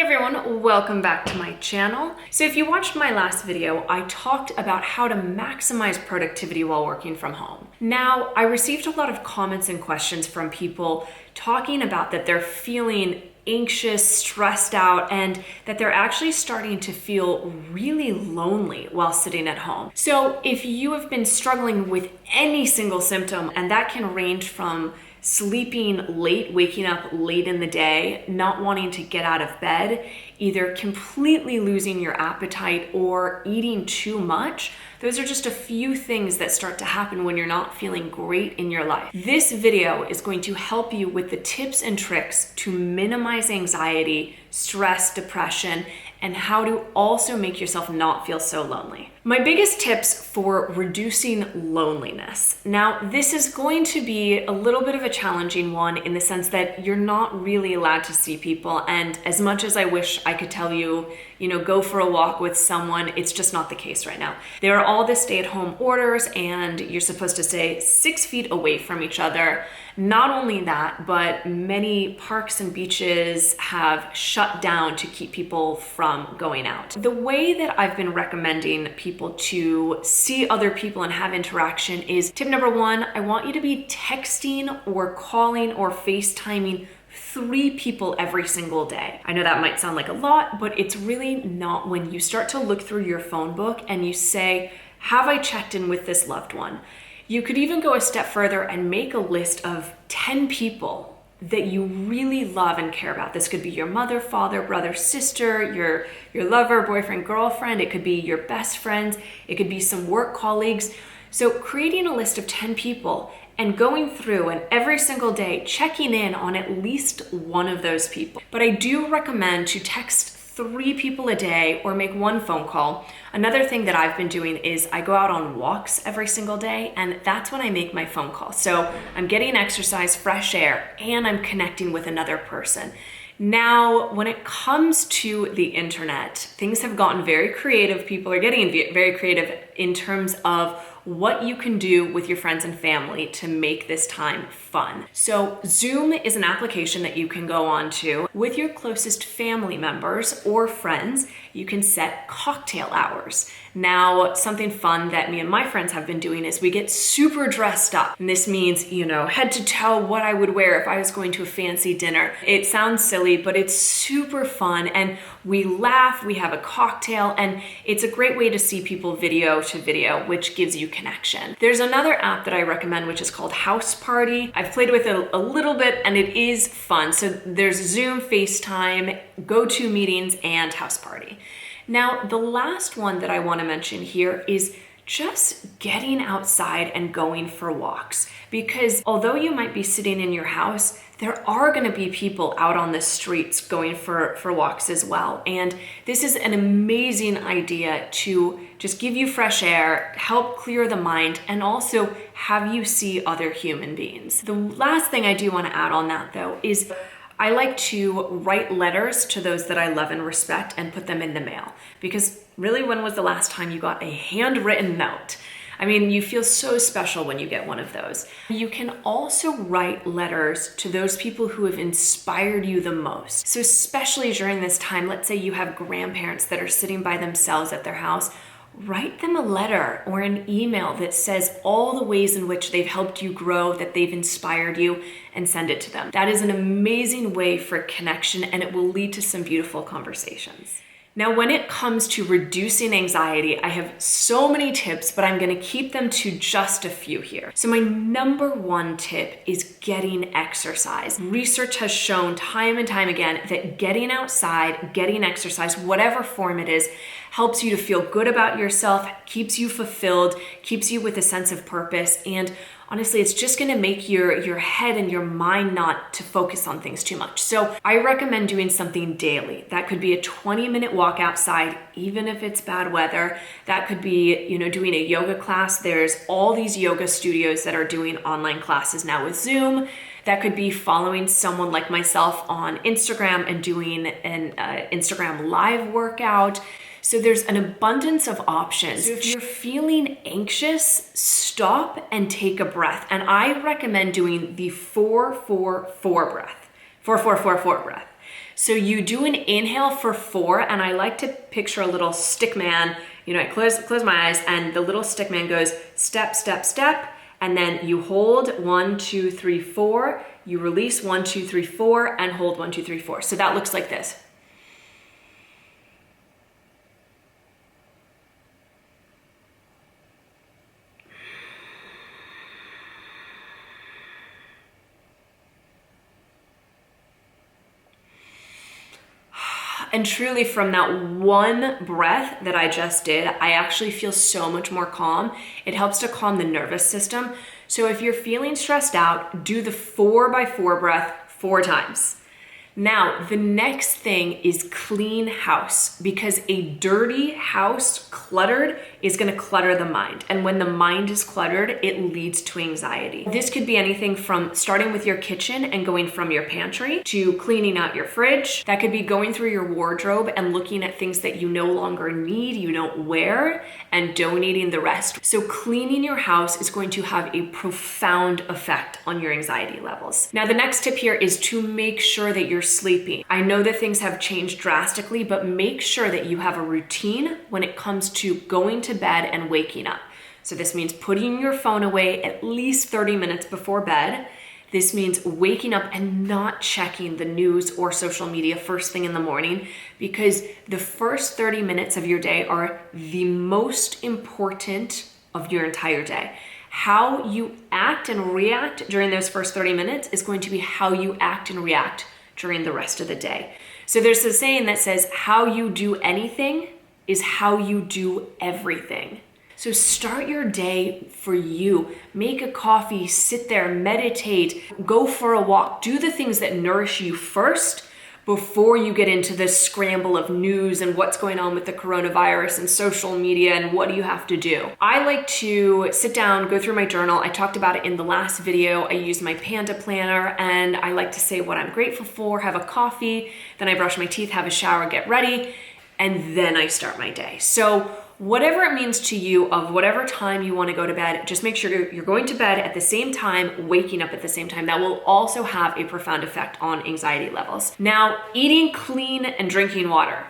everyone, welcome back to my channel. So if you watched my last video, I talked about how to maximize productivity while working from home. Now, I received a lot of comments and questions from people talking about that they're feeling anxious, stressed out, and that they're actually starting to feel really lonely while sitting at home. So if you have been struggling with any single symptom, and that can range from sleeping late, waking up late in the day, not wanting to get out of bed, either completely losing your appetite or eating too much, those are just a few things that start to happen when you're not feeling great in your life. This video is going to help you with the tips and tricks to minimize anxiety, stress, depression, and how to also make yourself not feel so lonely. My biggest tips for reducing loneliness. Now, this is going to be a little bit of a challenging one in the sense that you're not really allowed to see people. And as much as I wish I could tell you, go for a walk with someone, it's just not the case right now. There are all the stay-at-home orders and you're supposed to stay 6 feet away from each other. Not only that, but many parks and beaches have shut down to keep people from going out. The way that I've been recommending people to see other people and have interaction is tip number one, I want you to be texting or calling or FaceTiming 3 people every single day. I know that might sound like a lot, but it's really not when you start to look through your phone book and you say, have I checked in with this loved one? You could even go a step further and make a list of 10 people that you really love and care about. This could be your mother, father, brother, sister, your lover, boyfriend, girlfriend. It could be your best friends. It could be some work colleagues. So creating a list of 10 people and going through and every single day checking in on at least one of those people. But I do recommend to text 3 people a day or make 1 phone call. Another thing that I've been doing is I go out on walks every single day, and that's when I make my phone call. So I'm getting exercise, fresh air, and I'm connecting with another person. Now, when it comes to the internet, things have gotten very creative. People are getting very creative in terms of what you can do with your friends and family to make this time fun. So Zoom is an application that you can go on to with your closest family members or friends. You can set cocktail hours. Now, something fun that me and my friends have been doing is we get super dressed up. And this means, head to toe what I would wear if I was going to a fancy dinner. It sounds silly, but it's super fun. And we laugh, we have a cocktail, and it's a great way to see people video to video, which gives you connection. There's another app that I recommend, which is called House Party. I've played with it a little bit and it is fun. So there's Zoom, FaceTime, GoToMeetings, and House Party. Now, the last one that I want to mention here is just getting outside and going for walks. Because although you might be sitting in your house, there are going to be people out on the streets going for walks as well. And this is an amazing idea to just give you fresh air, help clear the mind, and also have you see other human beings. The last thing I do want to add on that though is I like to write letters to those that I love and respect and put them in the mail. Because really, when was the last time you got a handwritten note? I mean, you feel so special when you get one of those. You can also write letters to those people who have inspired you the most. So especially during this time, let's say you have grandparents that are sitting by themselves at their house, write them a letter or an email that says all the ways in which they've helped you grow, that they've inspired you, and send it to them. That is an amazing way for connection, and it will lead to some beautiful conversations. Now, when it comes to reducing anxiety, I have so many tips, but I'm gonna keep them to just a few here. So my number 1 tip is getting exercise. Research has shown time and time again that getting outside, getting exercise, whatever form it is, helps you to feel good about yourself, keeps you fulfilled, keeps you with a sense of purpose, and honestly, it's just gonna make your head and your mind not to focus on things too much. So I recommend doing something daily. That could be a 20-minute walk outside, even if it's bad weather. That could be, doing a yoga class. There's all these yoga studios that are doing online classes now with Zoom. That could be following someone like myself on Instagram and doing an Instagram live workout. So there's an abundance of options. So if you're feeling anxious, stop and take a breath. And I recommend doing the 4-4-4 breath. 4-4-4-4 breath. So you do an inhale for 4, and I like to picture a little stick man. I close my eyes, and the little stick man goes step, step, step, and then you hold 1, 2, 3, 4. You release 1, 2, 3, 4, and hold 1, 2, 3, 4. So that looks like this. And truly, from that one breath that I just did, I actually feel so much more calm. It helps to calm the nervous system. So if you're feeling stressed out, do the 4x4 breath 4 times. Now, the next thing is clean house, because a dirty house, cluttered, is gonna clutter the mind. And when the mind is cluttered, it leads to anxiety. This could be anything from starting with your kitchen and going from your pantry to cleaning out your fridge. That could be going through your wardrobe and looking at things that you no longer need, you don't wear, and donating the rest. So cleaning your house is going to have a profound effect on your anxiety levels. Now, the next tip here is to make sure that you're sleeping. I know that things have changed drastically, but make sure that you have a routine when it comes to going to bed and waking up. So this means putting your phone away at least 30 minutes before bed. This means waking up and not checking the news or social media first thing in the morning, because the first 30 minutes of your day are the most important of your entire day. How you act and react during those first 30 minutes is going to be how you act and react during the rest of the day. So there's a saying that says, how you do anything is how you do everything. So start your day for you. Make a coffee, sit there, meditate, go for a walk. Do the things that nourish you first before you get into the scramble of news and what's going on with the coronavirus and social media and what do you have to do. I like to sit down, go through my journal. I talked about it in the last video. I use my Panda planner, and I like to say what I'm grateful for, have a coffee, then I brush my teeth, have a shower, get ready, and then I start my day. So whatever it means to you, of whatever time you want to go to bed, just make sure you're going to bed at the same time, waking up at the same time. That will also have a profound effect on anxiety levels. Now, eating clean and drinking water.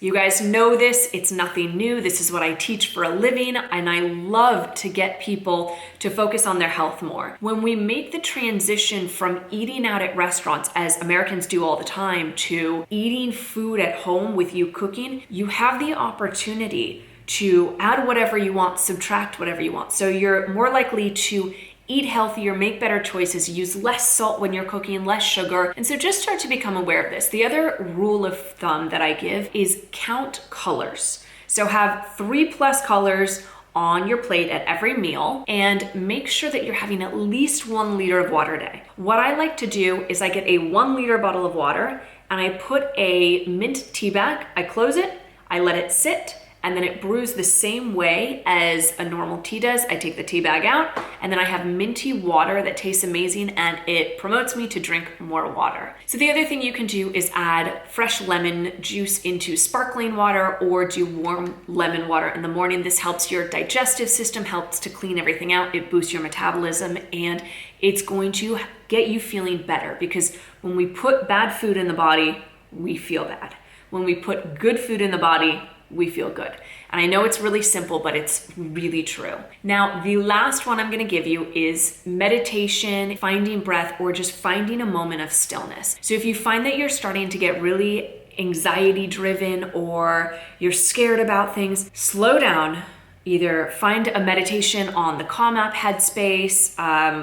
You guys know this, it's nothing new. This is what I teach for a living, and I love to get people to focus on their health more. When we make the transition from eating out at restaurants, as Americans do all the time, to eating food at home with you cooking, you have the opportunity to add whatever you want, subtract whatever you want. So you're more likely to eat healthier, make better choices, use less salt when you're cooking, less sugar. And so just start to become aware of this. The other rule of thumb that I give is count colors. So have 3+ colors on your plate at every meal, and make sure that you're having at least 1 liter of water a day. What I like to do is I get a 1 liter bottle of water and I put a mint tea bag, I close it, I let it sit, and then it brews the same way as a normal tea does. I take the tea bag out, and then I have minty water that tastes amazing, and it promotes me to drink more water. So the other thing you can do is add fresh lemon juice into sparkling water, or do warm lemon water in the morning. This helps your digestive system, helps to clean everything out. It boosts your metabolism, and it's going to get you feeling better, because when we put bad food in the body, we feel bad. When we put good food in the body, we feel good. And I know it's really simple, but it's really true. Now, the last one I'm gonna give you is meditation, finding breath, or just finding a moment of stillness. So if you find that you're starting to get really anxiety driven, or you're scared about things, slow down. Either find a meditation on the Calm app, Headspace.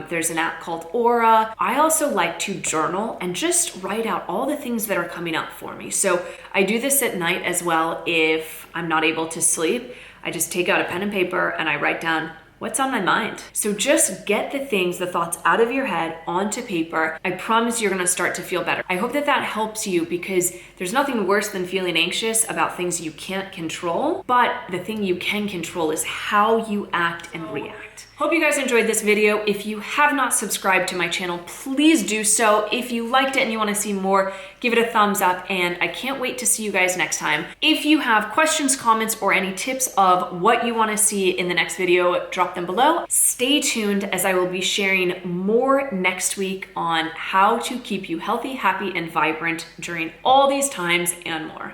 There's an app called Aura. I also like to journal and just write out all the things that are coming up for me. So I do this at night as well. If I'm not able to sleep, I just take out a pen and paper and I write down what's on my mind. So just get the things, the thoughts out of your head onto paper. I promise you're gonna start to feel better. I hope that that helps you, because there's nothing worse than feeling anxious about things you can't control, but the thing you can control is how you act and react. Hope you guys enjoyed this video. If you have not subscribed to my channel, please do so. If you liked it and you want to see more, give it a thumbs up, and I can't wait to see you guys next time. If you have questions, comments, or any tips of what you want to see in the next video, drop them below. Stay tuned as I will be sharing more next week on how to keep you healthy, happy, and vibrant during all these times and more.